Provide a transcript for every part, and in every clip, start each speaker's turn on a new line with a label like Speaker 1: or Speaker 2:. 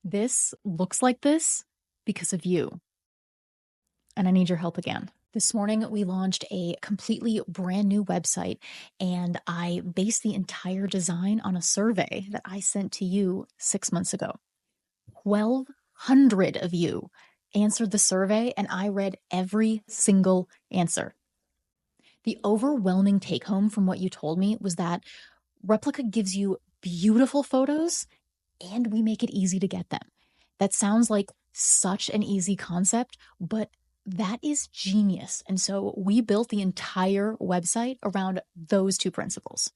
Speaker 1: This looks like this because of you, and I need your help again. This morning, we launched a completely brand new website, and I based the entire design on a survey that I sent to you 6 months ago. 1,200 of you answered the survey, and I read every single answer. The overwhelming take home from what you told me was that Replica gives you beautiful photos and we make it easy to get them. That sounds like such an easy concept, but that is genius. And so we built the entire website around those two principles.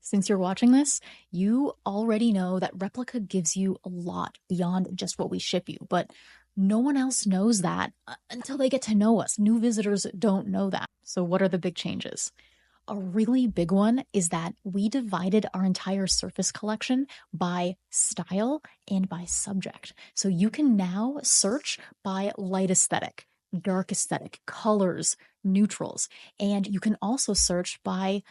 Speaker 1: Since you're watching this, you already know that Replica gives you a lot beyond just what we ship you, but no one else knows that until they get to know us. New visitors don't know that. So what are the big changes? A really big one is that we divided our entire surface collection by style and by subject. So you can now search by light aesthetic, dark aesthetic, colors, neutrals, and you can also search by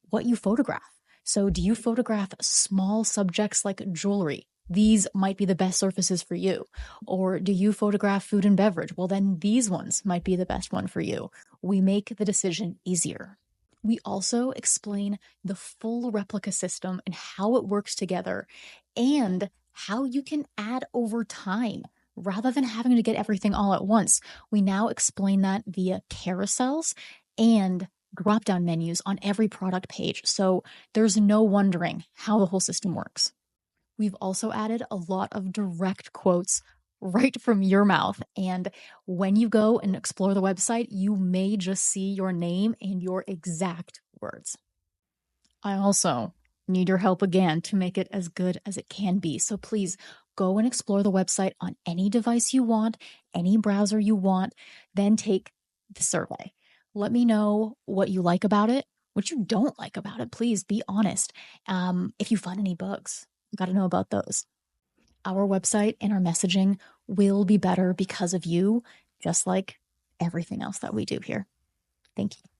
Speaker 1: what you photograph. So do you photograph small subjects like jewelry? These might be the best surfaces for you. Or do you photograph food and beverage? Well, then these ones might be the best one for you. We make the decision easier. We also explain the full Replica system and how it works together and how you can add over time rather than having to get everything all at once. We now explain that via carousels and drop-down menus on every product page. So there's no wondering how the whole system works. We've also added a lot of direct quotes right from your mouth. And when you go and explore the website, you may just see your name and your exact words. I also need your help again to make it as good as it can be. So please go and explore the website on any device you want, any browser you want, then take the survey. Let me know what you like about it, what you don't like about it. Please be honest. If you find any bugs, got to know about those. Our website and our messaging will be better because of you, just like everything else that we do here. Thank you.